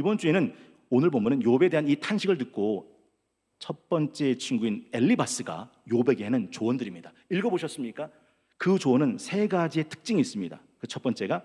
이번 주에는 오늘 본문은 욥에 대한 이 탄식을 듣고 첫 번째 친구인 엘리바스가 욥에게 하는 조언들입니다. 읽어보셨습니까? 그 조언은 세 가지의 특징이 있습니다. 그 첫 번째가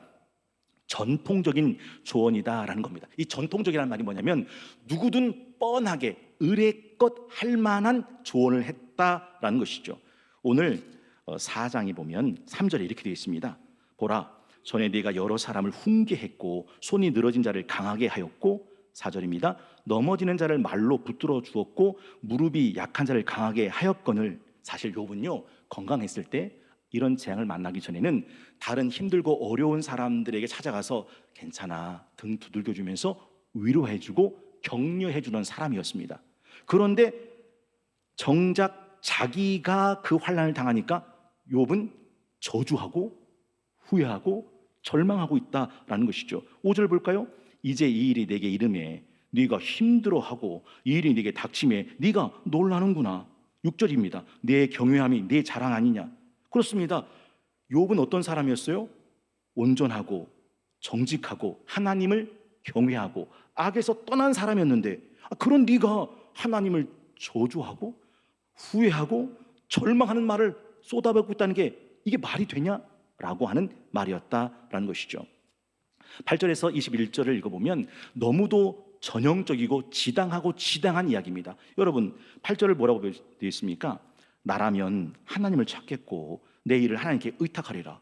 전통적인 조언이다라는 겁니다. 이 전통적이라는 말이 뭐냐면 누구든 뻔하게 의례껏 할 만한 조언을 했다라는 것이죠. 오늘 4장에 보면 3절에 이렇게 되어 있습니다. 보라, 전에 네가 여러 사람을 훈계했고 손이 늘어진 자를 강하게 하였고, 4절입니다. 넘어지는 자를 말로 붙들어 주었고 무릎이 약한 자를 강하게 하였거늘. 사실 욥은요, 건강했을 때 이런 재앙을 만나기 전에는 다른 힘들고 어려운 사람들에게 찾아가서 괜찮아 등 두들겨주면서 위로해주고 격려해주는 사람이었습니다. 그런데 정작 자기가 그 환난을 당하니까 욥은 저주하고 후회하고 절망하고 있다라는 것이죠. 5절 볼까요? 이제 이 일이 내게 이름에 네가 힘들어하고 이 일이 네게 닥침에 네가 놀라는구나. 6절입니다. 내 경외함이 내 자랑 아니냐. 그렇습니다. 욥은 어떤 사람이었어요? 온전하고 정직하고 하나님을 경외하고 악에서 떠난 사람이었는데, 그런 네가 하나님을 저주하고 후회하고 절망하는 말을 쏟아붓고 있다는 게 이게 말이 되냐? 라고 하는 말이었다라는 것이죠. 8절에서 21절을 읽어보면 너무도 전형적이고 지당하고 지당한 이야기입니다. 여러분, 8절을 뭐라고 되어 있습니까? 나라면 하나님을 찾겠고 내 일을 하나님께 의탁하리라.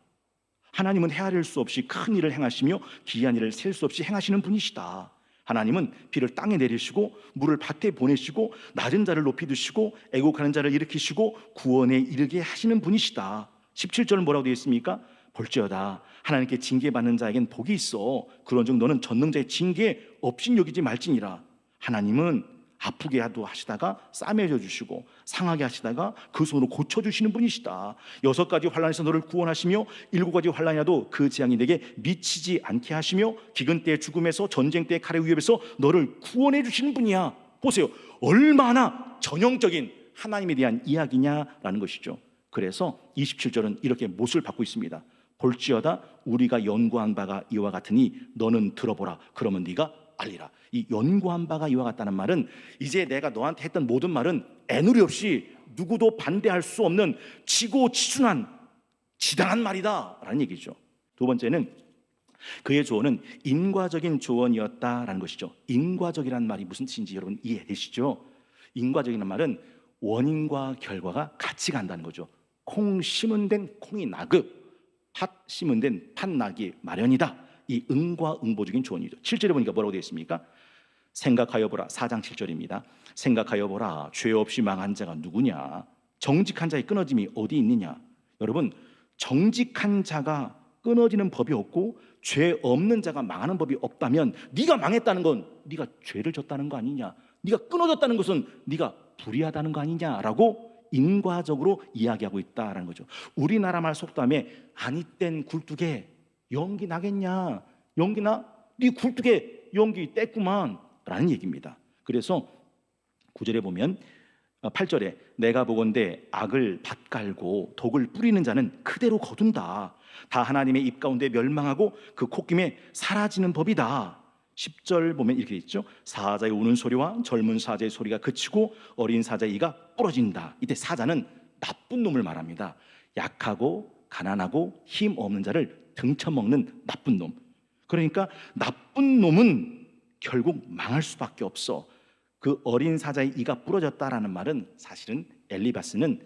하나님은 헤아릴 수 없이 큰 일을 행하시며 기이한 일을 셀 수 없이 행하시는 분이시다. 하나님은 비를 땅에 내리시고 물을 밭에 보내시고 낮은 자를 높이 드시고 애곡하는 자를 일으키시고 구원에 이르게 하시는 분이시다. 17절은 뭐라고 되어 있습니까? 볼지어다 하나님께 징계받는 자에겐 복이 있어. 그런즉 너는 전능자의 징계에 업신여기지 말지니라. 하나님은 아프게 하시다가 싸매져 주시고 상하게 하시다가 그 손으로 고쳐주시는 분이시다. 6가지 환난에서 너를 구원하시며 7가지 환난이라도 그 재앙이 내게 미치지 않게 하시며 기근 때의 죽음에서 전쟁 때의 칼의 위협에서 너를 구원해 주시는 분이야. 보세요, 얼마나 전형적인 하나님에 대한 이야기냐라는 것이죠. 그래서 27절은 이렇게 못을 받고 있습니다. 볼지어다 우리가 연구한 바가 이와 같으니 너는 들어보라. 그러면 네가 알리라. 이 연구한 바가 이와 같다는 말은 이제 내가 너한테 했던 모든 말은 애누리 없이 누구도 반대할 수 없는 지고지순한 지당한 말이다 라는 얘기죠. 두 번째는 그의 조언은 인과적인 조언이었다라는 것이죠. 인과적이라는 말이 무슨 뜻인지 여러분 이해되시죠? 인과적이라는 말은 원인과 결과가 같이 간다는 거죠. 콩 심은 데는 콩이 나그, 팥 심은 데는 팥 나기 마련이다. 이 응과응보적인 조언이죠. 7절에 보니까 뭐라고 되어 있습니까? 생각하여 보라. 4장 7절입니다. 생각하여 보라. 죄 없이 망한 자가 누구냐? 정직한 자의 끊어짐이 어디 있느냐? 여러분, 정직한 자가 끊어지는 법이 없고 죄 없는 자가 망하는 법이 없다면 네가 망했다는 건 네가 죄를 졌다는 거 아니냐? 네가 끊어졌다는 것은 네가 불의하다는 거 아니냐라고 인과적으로 이야기하고 있다라는 거죠. 우리나라 말 속담에 아니 땐 굴뚝에 연기 나겠냐? 연기 나? 네 굴뚝에 연기 뗐구만 라는 얘기입니다. 그래서 9절에 보면 8절에 내가 보건대 악을 밭갈고 독을 뿌리는 자는 그대로 거둔다. 다 하나님의 입 가운데 멸망하고 그 콧김에 사라지는 법이다. 10절 보면 이렇게 있죠. 사자의 우는 소리와 젊은 사자의 소리가 그치고 어린 사자의 이가 부러진다. 이때 사자는 나쁜 놈을 말합니다. 약하고 가난하고 힘 없는 자를 등쳐먹는 나쁜 놈. 그러니까 나쁜 놈은 결국 망할 수밖에 없어. 그 어린 사자의 이가 부러졌다라는 말은 사실은 엘리바스는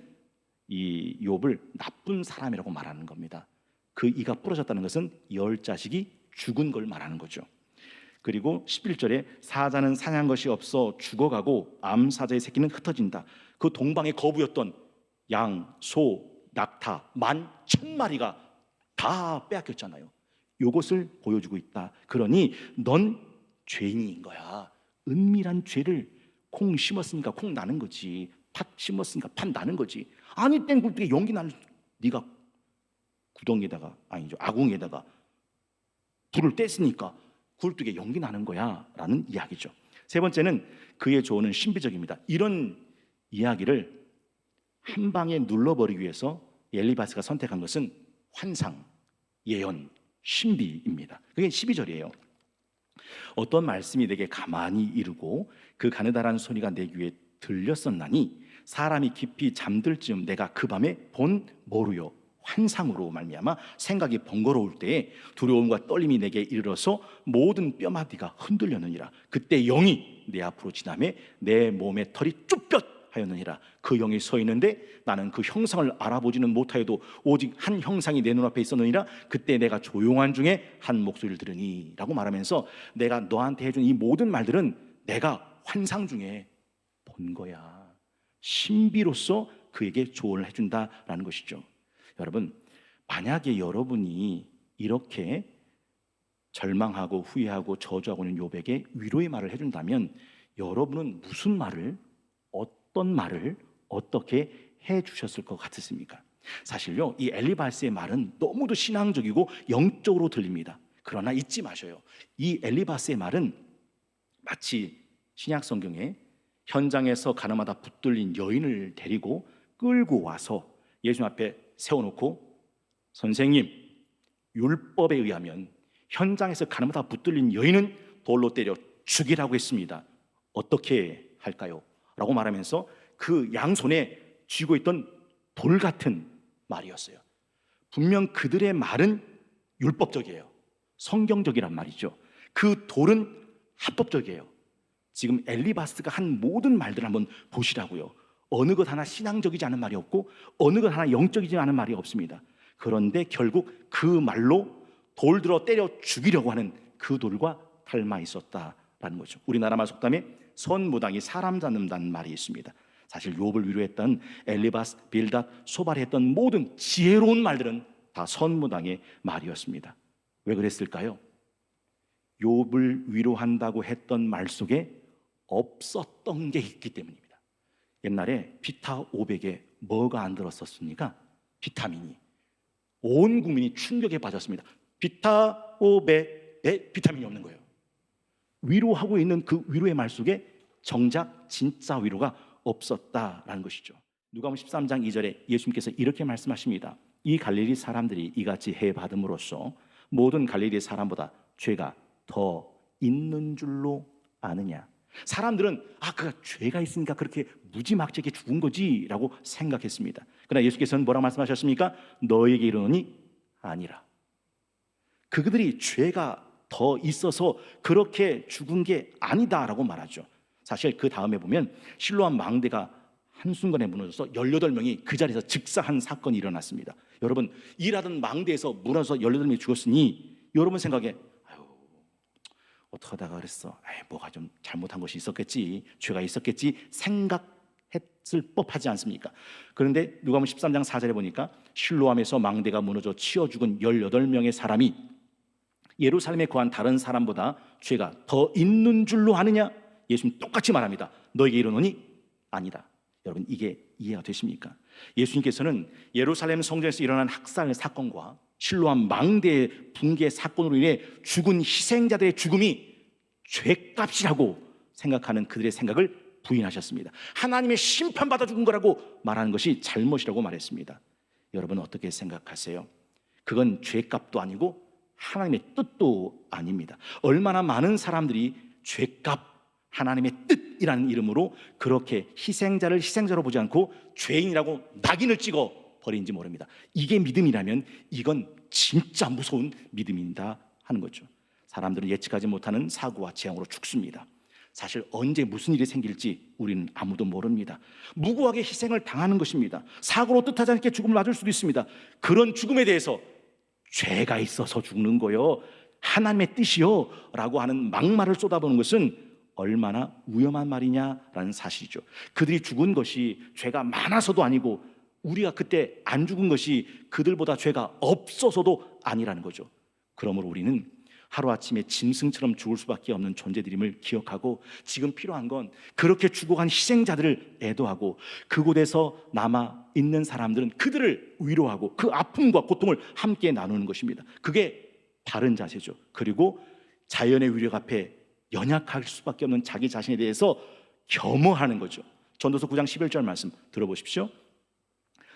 이 욥을 나쁜 사람이라고 말하는 겁니다. 그 이가 부러졌다는 것은 10자식이 죽은 걸 말하는 거죠. 그리고 11절에 사자는 사냥한 것이 없어 죽어가고 암사자의 새끼는 흩어진다. 그 동방의 거부였던 양, 소, 낙타 11,000마리가 다 빼앗겼잖아요. 이것을 보여주고 있다. 그러니 넌 죄인인 거야. 은밀한 죄를 콩 심었으니까 콩 나는 거지. 팥 심었으니까 팥 나는 거지. 아니 땐 굴뚝에 연기 나는 네가 구덩이에다가 아니죠 아궁이에다가 불을 뗐으니까 굴뚝에 연기 나는 거야 라는 이야기죠. 세 번째는 그의 조언은 신비적입니다. 이런 이야기를 한 방에 눌러버리기 위해서 엘리바스가 선택한 것은 환상, 예언, 신비입니다. 그게 12절이에요 어떤 말씀이 내게 가만히 이르고 그 가느다란 소리가 내 귀에 들렸었나니 사람이 깊이 잠들 즈음 내가 그 밤에 본 모르요 환상으로 말미암아 생각이 번거로울 때에 두려움과 떨림이 내게 이르러서 모든 뼈마디가 흔들렸느니라. 그때 영이 내 앞으로 지나매 내 몸의 털이 쭈뼛 하였느니라. 그 영이 서 있는데 나는 그 형상을 알아보지는 못하여도 오직 한 형상이 내 눈앞에 있었느니라. 그때 내가 조용한 중에 한 목소리를 들으니 라고 말하면서 내가 너한테 해준 이 모든 말들은 내가 환상 중에 본 거야. 신비로서 그에게 조언을 해준다라는 것이죠. 여러분, 만약에 여러분이 이렇게 절망하고 후회하고 저주하고 있는 욥에게 위로의 말을 해준다면 여러분은 무슨 말을, 어떤 말을 어떻게 해주셨을 것 같으십니까? 사실요, 이 엘리바스의 말은 너무도 신앙적이고 영적으로 들립니다. 그러나 잊지 마셔요. 이 엘리바스의 말은 마치 신약 성경에 현장에서 가늠하다 붙들린 여인을 데리고 끌고 와서 예수님 앞에 세워놓고 선생님, 율법에 의하면 현장에서 가늠하다 붙들린 여인은 돌로 때려 죽이라고 했습니다. 어떻게 할까요? 라고 말하면서 그 양손에 쥐고 있던 돌 같은 말이었어요. 분명 그들의 말은 율법적이에요. 성경적이란 말이죠. 그 돌은 합법적이에요. 지금 엘리바스가 한 모든 말들을 한번 보시라고요. 어느 것 하나 신앙적이지 않은 말이 없고 어느 것 하나 영적이지 않은 말이 없습니다. 그런데 결국 그 말로 돌 들어 때려 죽이려고 하는 그 돌과 닮아 있었다라는 거죠. 우리나라 말 속담에 선무당이 사람 잡는다는 말이 있습니다. 사실 욥을 위로했던 엘리바스, 빌닷, 소발이 했던 모든 지혜로운 말들은 다 선무당의 말이었습니다. 왜 그랬을까요? 욥을 위로한다고 했던 말 속에 없었던 게 있기 때문입니다. 옛날에 비타 500에 뭐가 안 들었었습니까? 비타민이. 온 국민이 충격에 빠졌습니다. 비타 500에 비타민이 없는 거예요. 위로하고 있는 그 위로의 말 속에 정작 진짜 위로가 없었다라는 것이죠. 누가복음 13장 2절에 예수님께서 이렇게 말씀하십니다. 이 갈릴리 사람들이 이같이 해 받음으로써 모든 갈릴리 사람보다 죄가 더 있는 줄로 아느냐. 사람들은 그가 죄가 있으니까 그렇게 무지막지하게 죽은 거지라고 생각했습니다. 그러나 예수께서는 뭐라고 말씀하셨습니까? 너에게 이르노니 아니라. 그들이 죄가 더 있어서 그렇게 죽은 게 아니다라고 말하죠. 사실 그 다음에 보면 실로암 망대가 한순간에 무너져서 18명이 그 자리에서 즉사한 사건이 일어났습니다. 여러분, 일하던 망대에서 무너져서 18명이 죽었으니 여러분 생각에 어떡하다가 그랬어? 뭐가 좀 잘못한 것이 있었겠지, 죄가 있었겠지 생각했을 법하지 않습니까? 그런데 누가복음 13장 4절에 보니까 실로암에서 망대가 무너져 치어 죽은 18명의 사람이 예루살렘에 거한 다른 사람보다 죄가 더 있는 줄로 아느냐? 예수님 똑같이 말합니다. 너에게 이르노니 아니다. 여러분, 이게 이해가 되십니까? 예수님께서는 예루살렘 성전에서 일어난 학살 사건과 실로암 망대의 붕괴 사건으로 인해 죽은 희생자들의 죽음이 죄값이라고 생각하는 그들의 생각을 부인하셨습니다. 하나님의 심판받아 죽은 거라고 말하는 것이 잘못이라고 말했습니다. 여러분 어떻게 생각하세요? 그건 죄값도 아니고 하나님의 뜻도 아닙니다. 얼마나 많은 사람들이 죄값, 하나님의 뜻이라는 이름으로 그렇게 희생자를 희생자로 보지 않고 죄인이라고 낙인을 찍어 버린지 모릅니다. 이게 믿음이라면 이건 진짜 무서운 믿음이다 하는 거죠. 사람들은 예측하지 못하는 사고와 재앙으로 죽습니다. 사실 언제 무슨 일이 생길지 우리는 아무도 모릅니다. 무고하게 희생을 당하는 것입니다. 사고로 뜻하지 않게 죽음을 맞을 수도 있습니다. 그런 죽음에 대해서 죄가 있어서 죽는 거요, 하나님의 뜻이요 라고 하는 막말을 쏟아보는 것은 얼마나 위험한 말이냐라는 사실이죠. 그들이 죽은 것이 죄가 많아서도 아니고 우리가 그때 안 죽은 것이 그들보다 죄가 없어서도 아니라는 거죠. 그러므로 우리는 하루아침에 짐승처럼 죽을 수밖에 없는 존재들임을 기억하고 지금 필요한 건 그렇게 죽어간 희생자들을 애도하고 그곳에서 남아있는 사람들은 그들을 위로하고 그 아픔과 고통을 함께 나누는 것입니다. 그게 바른 자세죠. 그리고 자연의 위력 앞에 연약할 수밖에 없는 자기 자신에 대해서 겸허하는 거죠. 전도서 9장 11절 말씀 들어보십시오.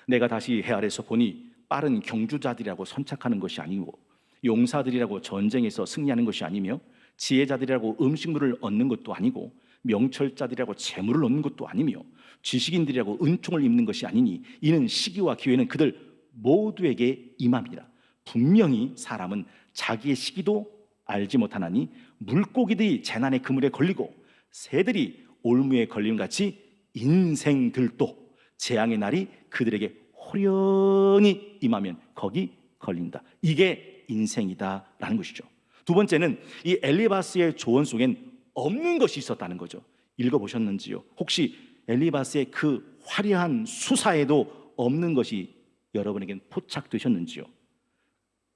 내가 다시 해 아래서 보니 빠른 경주자들이라고 선착하는 것이 아니고 용사들이라고 전쟁에서 승리하는 것이 아니며 지혜자들이라고 음식물을 얻는 것도 아니고 명철자들이라고 재물을 얻는 것도 아니며 지식인들이라고 은총을 입는 것이 아니니 이는 시기와 기회는 그들 모두에게 임함이라. 분명히 사람은 자기의 시기도 알지 못하나니 물고기들이 재난의 그물에 걸리고 새들이 올무에 걸림 같이 인생들도 재앙의 날이 그들에게 호련히 임하면 거기 걸린다. 이게 인생이다라는 것이죠. 두 번째는 이 엘리바스의 조언 속엔 없는 것이 있었다는 거죠. 읽어보셨는지요? 혹시 엘리바스의 그 화려한 수사에도 없는 것이 여러분에겐 포착되셨는지요?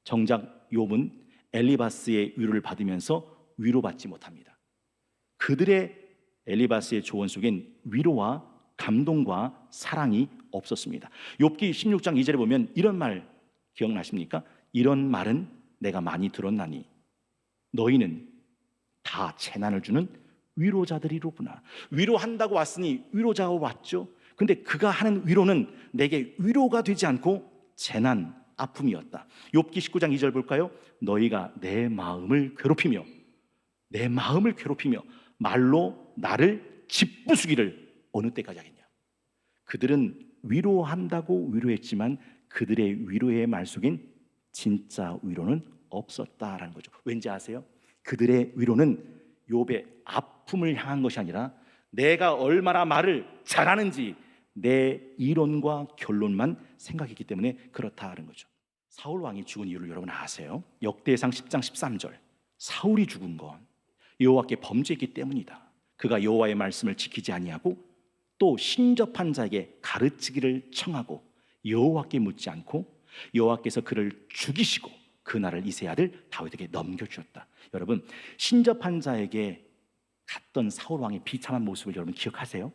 정작 욥은 엘리바스의 위로를 받으면서 위로받지 못합니다. 그들의 엘리바스의 조언 속엔 위로와 감동과 사랑이 없었습니다. 욥기 16장 2절에 보면 이런 말 기억나십니까? 이런 말은 내가 많이 들었나니 너희는 다 재난을 주는 위로자들이로구나. 위로한다고 왔으니 위로자가 왔죠. 근데 그가 하는 위로는 내게 위로가 되지 않고 재난, 아픔이었다. 욥기 19장 2절 볼까요? 너희가 내 마음을 괴롭히며 말로 나를 짓부수기를 어느 때까지 하겠냐. 그들은 위로한다고 위로했지만 그들의 위로의 말 속엔 진짜 위로는 없었다라는 거죠. 왠지 아세요? 그들의 위로는 욥의 아픔을 향한 것이 아니라 내가 얼마나 말을 잘하는지 내 이론과 결론만 생각했기 때문에 그렇다는 거죠. 사울 왕이 죽은 이유를 여러분 아세요? 역대상 10장 13절 사울이 죽은 건 여호와께 범죄했기 때문이다. 그가 여호와의 말씀을 지키지 아니하고 또 신접한 자에게 가르치기를 청하고 여호와께 묻지 않고 여호와께서 그를 죽이시고 그 나라를 이새의 아들 다윗에게 넘겨주었다. 여러분, 신접한 자에게 갔던 사울 왕의 비참한 모습을 여러분 기억하세요?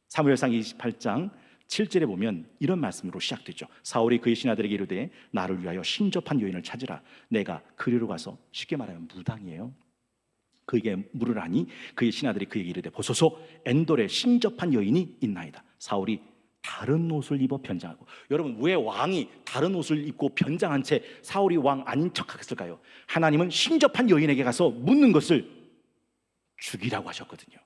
사무엘상 28장 7절에 보면 이런 말씀으로 시작되죠. 사울이 그의 신하들에게 이르되 나를 위하여 신접한 여인을 찾으라. 내가 그리로 가서, 쉽게 말하면 무당이에요, 그에게 물으라니 그의 신하들이 그에게 이르되 보소서 엔돌에 신접한 여인이 있나이다. 사울이 다른 옷을 입어 변장하고, 여러분 왜 왕이 다른 옷을 입고 변장한 채 사울이 왕 아닌 척 하겠을까요? 하나님은 신접한 여인에게 가서 묻는 것을 죽이라고 하셨거든요.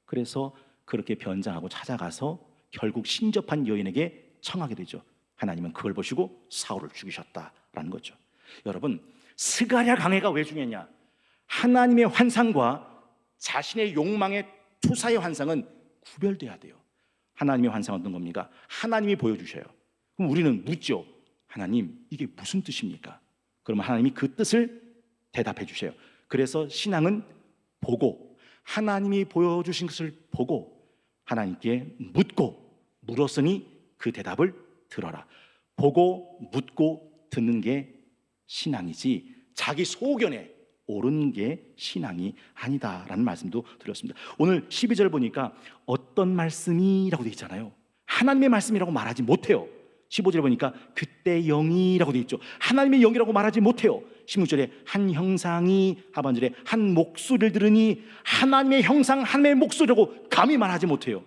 그래서 그렇게 변장하고 찾아가서 결국 신접한 여인에게 청하게 되죠. 하나님은 그걸 보시고 사울을 죽이셨다라는 거죠. 여러분, 스가랴 강해가 왜 중요했냐? 하나님의 환상과 자신의 욕망의 투사의 환상은 구별돼야 돼요. 하나님의 환상은 어떤 겁니까? 하나님이 보여주셔요. 그럼 우리는 묻죠. 하나님, 이게 무슨 뜻입니까? 그러면 하나님이 그 뜻을 대답해 주셔요. 그래서 신앙은 보고, 하나님이 보여주신 것을 보고 하나님께 묻고, 물었으니 그 대답을 들어라. 보고 묻고 듣는 게 신앙이지 자기 소견에 옳은 게 신앙이 아니다라는 말씀도 드렸습니다. 오늘 12절 보니까 어떤 말씀이라고 되어 있잖아요. 하나님의 말씀이라고 말하지 못해요. 15절에 보니까 그때 영이라고 되어 있죠. 하나님의 영이라고 말하지 못해요. 16절에 한 형상이, 하반절에 한 목소리를 들으니 하나님의 형상, 하나님의 목소리라고 감히 말하지 못해요.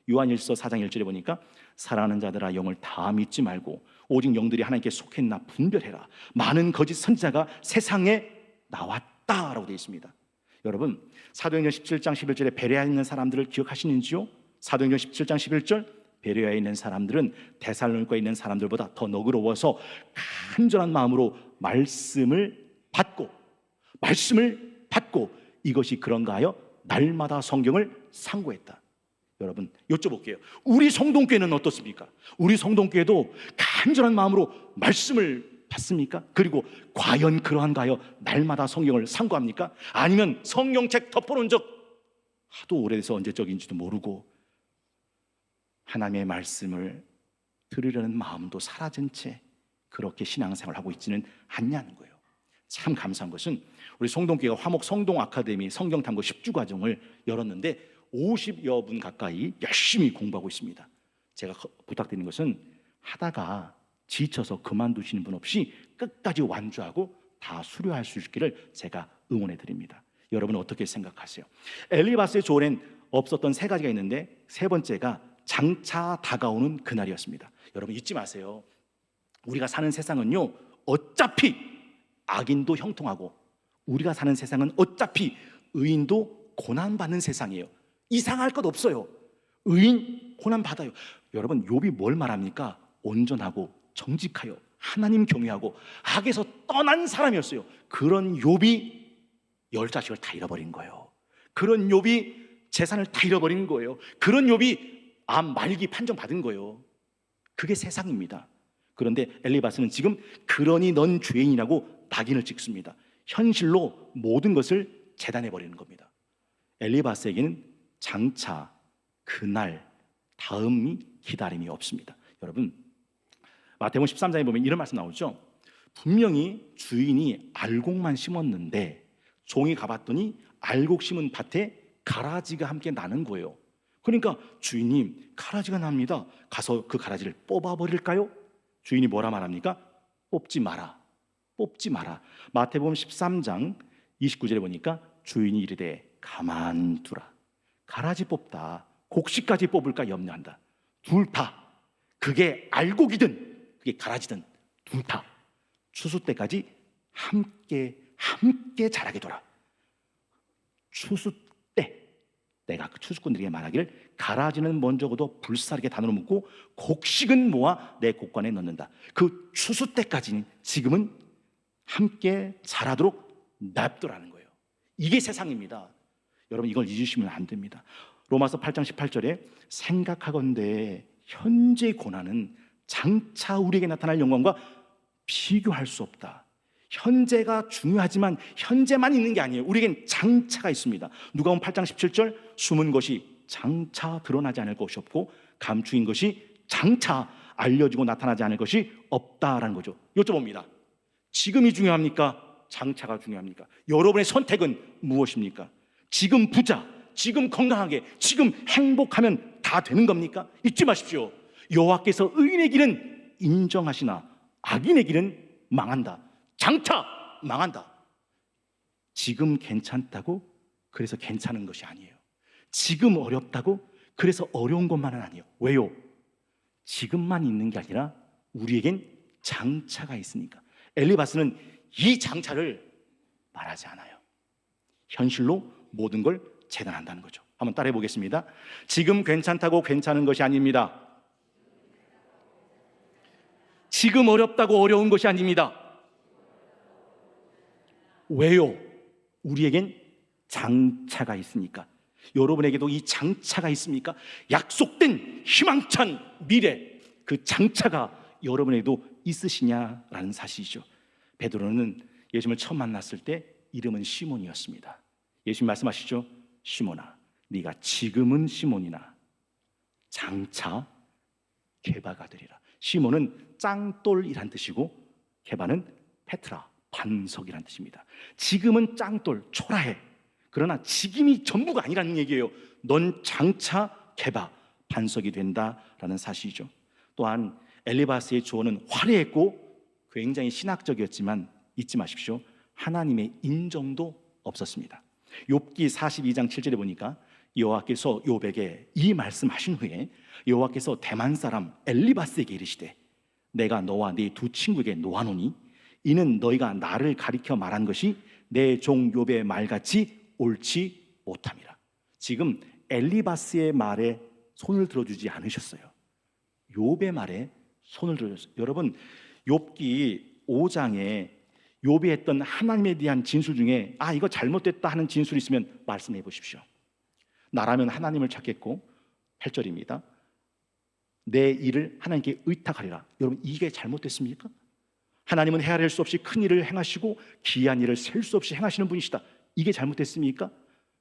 요한일서 4장 1절에 보니까 사랑하는 자들아 영을 다 믿지 말고 오직 영들이 하나님께 속했나 분별해라. 많은 거짓 선지자가 세상에 나왔다라고 되어 있습니다. 여러분, 사도행전 17장 11절에 베레아에 있는 사람들을 기억하시는지요? 사도행전 17장 11절 베레아에 있는 사람들은 데살로니가에 있는 사람들보다 더 너그러워서 간절한 마음으로 말씀을 받고 이것이 그런가 하여 날마다 성경을 상고했다. 여러분, 여쭤볼게요. 우리 성동교회는 어떻습니까? 우리 성동교회도 간절한 마음으로 말씀을 받습니까? 그리고 과연 그러한가 하여 날마다 성경을 상고합니까? 아니면 성경책 덮어놓은 적 하도 오래돼서 언제적인지도 모르고 하나님의 말씀을 들으려는 마음도 사라진 채 그렇게 신앙생활을 하고 있지는 않냐는 거예요. 참 감사한 것은 우리 성동교회가 화목 성동 아카데미 성경탐구 10주 과정을 열었는데 50여 분 가까이 열심히 공부하고 있습니다. 제가 부탁드리는 것은 하다가 지쳐서 그만두시는 분 없이 끝까지 완주하고 다 수료할 수 있기를 제가 응원해 드립니다. 여러분은 어떻게 생각하세요? 엘리바스의 조언엔 없었던 세 가지가 있는데 세 번째가 장차 다가오는 그날이었습니다. 여러분 잊지 마세요. 우리가 사는 세상은요 어차피 악인도 형통하고 우리가 사는 세상은 어차피 의인도 고난받는 세상이에요. 이상할 것 없어요. 의인 고난받아요. 여러분, 욥이 뭘 말합니까? 온전하고 정직하여 하나님 경외하고 악에서 떠난 사람이었어요. 그런 욥이 10자식을 다 잃어버린 거예요. 그런 욥이 재산을 다 잃어버린 거예요. 그런 욥이 암 말기 판정받은 거예요. 그게 세상입니다. 그런데 엘리바스는 지금 그러니 넌 죄인이라고 낙인을 찍습니다. 현실로 모든 것을 재단해 버리는 겁니다. 엘리바스에게는 장차 그날 다음이 기다림이 없습니다. 여러분, 마태복음 13장에 보면 이런 말씀 나오죠. 분명히 주인이 알곡만 심었는데 종이 가봤더니 알곡 심은 밭에 가라지가 함께 나는 거예요. 그러니까 주인님, 가라지가 납니다. 가서 그 가라지를 뽑아버릴까요? 주인이 뭐라 말합니까? 뽑지 마라. 뽑지 마라. 마태복음 13장 29절에 보니까 주인이 이르되 가만두라. 가라지 뽑다. 곡식까지 뽑을까 염려한다. 둘 다. 그게 알곡이든 그게 가라지든 둘 다. 추수 때까지 함께 자라게 둬라. 추수 때 내가 그 추수꾼들에게 말하기를 가라지는 먼저 거둬 불사르게 단으로 묶고 곡식은 모아 내 곡관에 넣는다. 그 추수 때까지는 지금은 함께 자라도록 냅두라는 거예요. 이게 세상입니다. 여러분, 이걸 잊으시면 안 됩니다. 로마서 8장 18절에 생각하건대 현재 고난은 장차 우리에게 나타날 영광과 비교할 수 없다. 현재가 중요하지만 현재만 있는 게 아니에요. 우리에겐 장차가 있습니다. 누가복음 8장 17절 숨은 것이 장차 드러나지 않을 것이 없고 감추인 것이 장차 알려지고 나타나지 않을 것이 없다라는 거죠. 여쭤봅니다. 지금이 중요합니까? 장차가 중요합니까? 여러분의 선택은 무엇입니까? 지금 부자, 지금 건강하게, 지금 행복하면 다 되는 겁니까? 잊지 마십시오. 여호와께서 의인의 길은 인정하시나 악인의 길은 망한다. 장차 망한다. 지금 괜찮다고 그래서 괜찮은 것이 아니에요. 지금 어렵다고 그래서 어려운 것만은 아니에요. 왜요? 지금만 있는 게 아니라 우리에겐 장차가 있으니까. 엘리바스는 이 장차를 말하지 않아요. 현실로 모든 걸 재단한다는 거죠. 한번 따라해 보겠습니다. 지금 괜찮다고 괜찮은 것이 아닙니다. 지금 어렵다고 어려운 것이 아닙니다. 왜요? 우리에겐 장차가 있으니까. 여러분에게도 이 장차가 있습니까? 약속된 희망찬 미래, 그 장차가 여러분에게도 있으시냐라는 사실이죠. 베드로는 예수님을 처음 만났을 때 이름은 시몬이었습니다. 예수님 말씀하시죠. 시몬아, 네가 지금은 시몬이나 장차 게바가 되리라. 시몬은 짱돌이란 뜻이고 게바는 페트라, 반석이란 뜻입니다. 지금은 짱돌, 초라해. 그러나 지금이 전부가 아니라는 얘기예요. 넌 장차 게바, 반석이 된다라는 사실이죠. 또한 엘리바스의 조언은 화려했고 굉장히 신학적이었지만 잊지 마십시오. 하나님의 인정도 없었습니다. 욥기 42장 7절에 보니까 여호와께서 욥에게 이 말씀하신 후에 여호와께서 대만 사람 엘리바스에게 이르시되 내가 너와 네 두 친구에게 놓아노니 이는 너희가 나를 가리켜 말한 것이 내 종 욥의 말같이 옳지 못함이라. 지금 엘리바스의 말에 손을 들어주지 않으셨어요. 욥의 말에 손을 들어줬어요. 여러분, 욥기 5장에 욥이 했던 하나님에 대한 진술 중에 이거 잘못됐다 하는 진술이 있으면 말씀해 보십시오. 나라면 하나님을 찾겠고 8절입니다. 내 일을 하나님께 의탁하리라. 여러분, 이게 잘못됐습니까? 하나님은 헤아릴 수 없이 큰 일을 행하시고 기이한 일을 셀 수 없이 행하시는 분이시다. 이게 잘못됐습니까?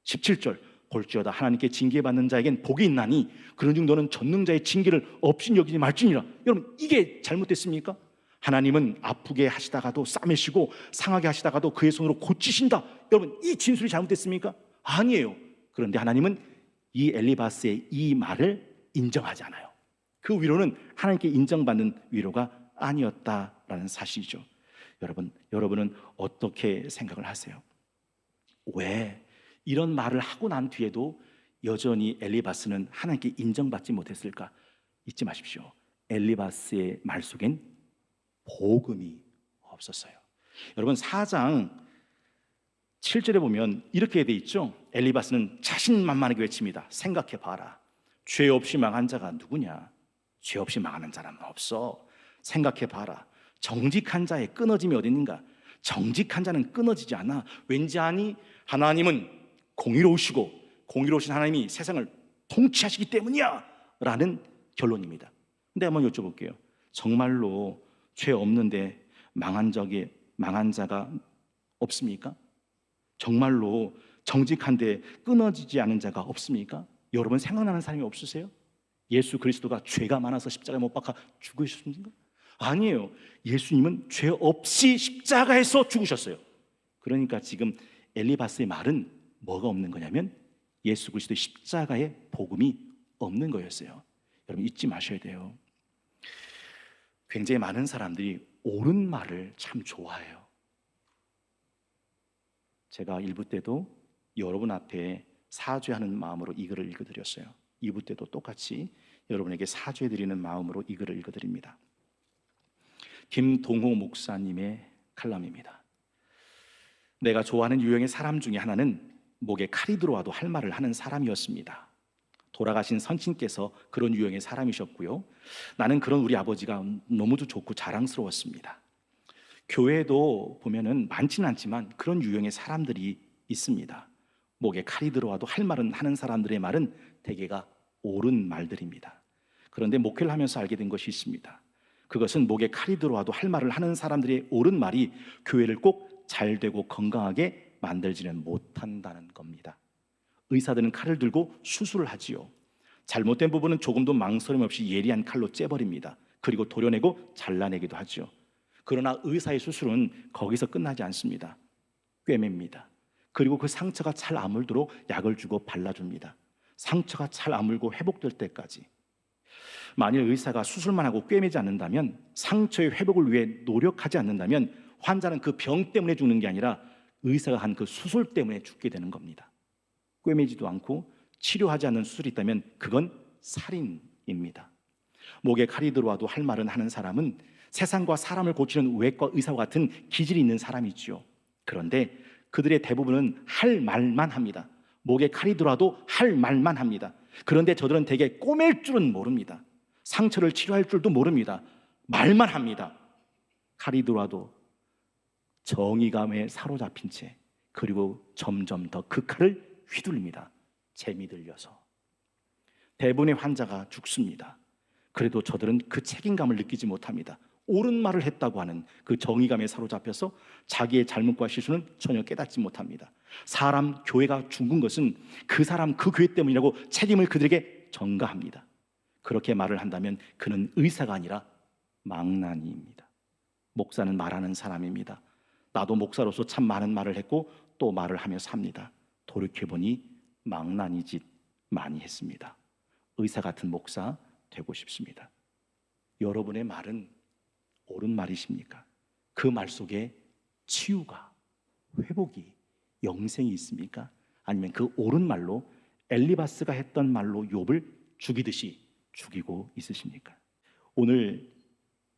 17절 볼지어다 하나님께 징계받는 자에겐 복이 있나니 그런즉 너는 전능자의 징계를 없이 여기지 말지니라. 여러분, 이게 잘못됐습니까? 하나님은 아프게 하시다가도 싸매시고 상하게 하시다가도 그의 손으로 고치신다. 여러분, 이 진술이 잘못됐습니까? 아니에요. 그런데 하나님은 이 엘리바스의 이 말을 인정하지 않아요. 그 위로는 하나님께 인정받는 위로가 아니었다라는 사실이죠. 여러분은 어떻게 생각을 하세요? 왜 이런 말을 하고 난 뒤에도 여전히 엘리바스는 하나님께 인정받지 못했을까? 잊지 마십시오. 엘리바스의 말 속엔 복음이 없었어요. 여러분, 4장 7절에 보면 이렇게 돼 있죠. 엘리바스는 자신만만하게 외칩니다. 생각해 봐라. 죄 없이 망한 자가 누구냐? 죄 없이 망하는 자는 없어. 생각해 봐라. 정직한 자의 끊어짐이 어디 있는가? 정직한 자는 끊어지지 않아. 왠지 아니? 하나님은 공의로우시고 공의로우신 하나님이 세상을 통치하시기 때문이야 라는 결론입니다. 근데 한번 여쭤볼게요. 정말로 죄 없는데 망한 자가 없습니까? 정말로 정직한데 끊어지지 않은 자가 없습니까? 여러분 생각나는 사람이 없으세요? 예수 그리스도가 죄가 많아서 십자가에 못 박아 죽으셨습니까? 아니에요. 예수님은 죄 없이 십자가에서 죽으셨어요. 그러니까 지금 엘리바스의 말은 뭐가 없는 거냐면 예수 그리스도의 십자가의 복음이 없는 거였어요. 여러분 잊지 마셔야 돼요. 굉장히 많은 사람들이 옳은 말을 참 좋아해요. 제가 1부 때도 여러분 앞에 사죄하는 마음으로 이 글을 읽어드렸어요. 2부 때도 똑같이 여러분에게 사죄드리는 마음으로 이 글을 읽어드립니다. 김동호 목사님의 칼럼입니다. 내가 좋아하는 유형의 사람 중에 하나는 목에 칼이 들어와도 할 말을 하는 사람이었습니다. 돌아가신 선친께서 그런 유형의 사람이셨고요. 나는 그런 우리 아버지가 너무도 좋고 자랑스러웠습니다. 교회에도 보면은 많지는 않지만 그런 유형의 사람들이 있습니다. 목에 칼이 들어와도 할 말은 하는 사람들의 말은 대개가 옳은 말들입니다. 그런데 목회를 하면서 알게 된 것이 있습니다. 그것은 목에 칼이 들어와도 할 말을 하는 사람들의 옳은 말이 교회를 꼭 잘 되고 건강하게 만들지는 못한다는 겁니다. 의사들은 칼을 들고 수술을 하지요. 잘못된 부분은 조금도 망설임 없이 예리한 칼로 째버립니다. 그리고 도려내고 잘라내기도 하죠. 그러나 의사의 수술은 거기서 끝나지 않습니다. 꿰맵니다. 그리고 그 상처가 잘 아물도록 약을 주고 발라줍니다. 상처가 잘 아물고 회복될 때까지. 만일 의사가 수술만 하고 꿰매지 않는다면, 상처의 회복을 위해 노력하지 않는다면 환자는 그 병 때문에 죽는 게 아니라 의사가 한 그 수술 때문에 죽게 되는 겁니다. 꿰매지도 않고 치료하지 않는 수술이 있다면 그건 살인입니다. 목에 칼이 들어와도 할 말은 하는 사람은 세상과 사람을 고치는 외과 의사와 같은 기질이 있는 사람이지요. 그런데 그들의 대부분은 할 말만 합니다. 목에 칼이 들어와도 할 말만 합니다. 그런데 저들은 대개 꼬맬 줄은 모릅니다. 상처를 치료할 줄도 모릅니다. 말만 합니다. 칼이 들어와도 정의감에 사로잡힌 채, 그리고 점점 더 그 칼을 휘둘립니다. 재미 들려서. 대부분의 환자가 죽습니다. 그래도 저들은 그 책임감을 느끼지 못합니다. 옳은 말을 했다고 하는 그 정의감에 사로잡혀서 자기의 잘못과 실수는 전혀 깨닫지 못합니다. 사람, 교회가 죽은 것은 그 사람, 그 교회 때문이라고 책임을 그들에게 전가합니다. 그렇게 말을 한다면 그는 의사가 아니라 망나니입니다. 목사는 말하는 사람입니다. 나도 목사로서 참 많은 말을 했고 또 말을 하며 삽니다. 돌이켜보니 망나니 짓 많이 했습니다. 의사 같은 목사 되고 싶습니다. 여러분의 말은 옳은 말이십니까? 그 말 속에 치유가, 회복이, 영생이 있습니까? 아니면 그 옳은 말로 엘리바스가 했던 말로 욥을 죽이듯이 죽이고 있으십니까? 오늘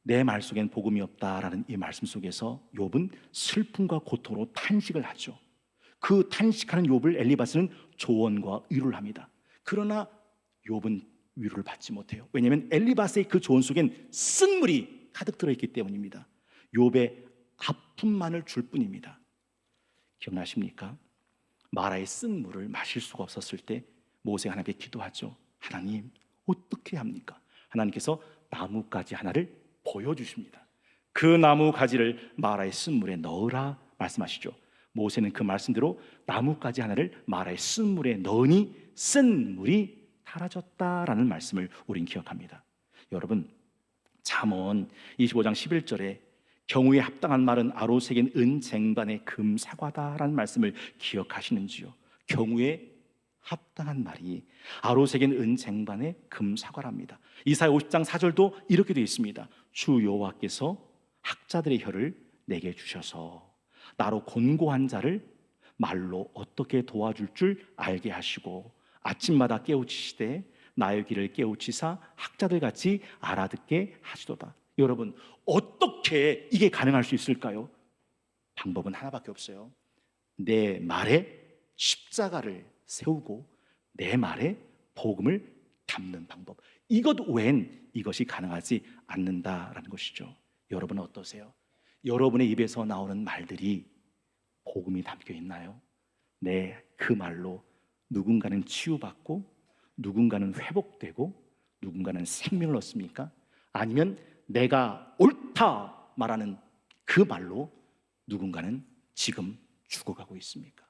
내 말 속엔 복음이 없다라는 이 말씀 속에서 욥은 슬픔과 고통으로 탄식을 하죠. 그 탄식하는 욥을 엘리바스는 조언과 위로를 합니다. 그러나 욥은 위로를 받지 못해요. 왜냐하면 엘리바스의 그 조언 속엔 쓴물이 가득 들어있기 때문입니다. 욥의 아픔만을 줄 뿐입니다. 기억나십니까? 마라의 쓴물을 마실 수가 없었을 때 모세가 하나님께 기도하죠. 하나님, 어떻게 합니까? 하나님께서 나뭇가지 하나를 보여주십니다. 그 나뭇가지를 마라의 쓴물에 넣으라 말씀하시죠. 모세는 그 말씀대로 나뭇가지 하나를 마라의 쓴물에 넣으니 쓴물이 사라졌다라는 말씀을 우린 기억합니다. 여러분, 잠언 25장 11절에 경우에 합당한 말은 아로 새긴 은 쟁반의 금 사과다라는 말씀을 기억하시는지요? 경우에 합당한 말이 아로 새긴 은 쟁반의 금 사과랍니다. 이사야 50장 4절도 이렇게 되어 있습니다. 주 여호와께서 학자들의 혀를 내게 주셔서 나로 곤고한 자를 말로 어떻게 도와줄 줄 알게 하시고 아침마다 깨우치시되 나의 귀를 깨우치사 학자들 같이 알아듣게 하시도다. 여러분, 어떻게 이게 가능할 수 있을까요? 방법은 하나밖에 없어요. 내 말에 십자가를 세우고 내 말에 복음을 담는 방법, 이것 외엔 이것이 가능하지 않는다라는 것이죠. 여러분은 어떠세요? 여러분의 입에서 나오는 말들이 복음이 담겨 있나요? 네, 그 말로 누군가는 치유받고 누군가는 회복되고 누군가는 생명을 얻습니까? 아니면 내가 옳다 말하는 그 말로 누군가는 지금 죽어가고 있습니까?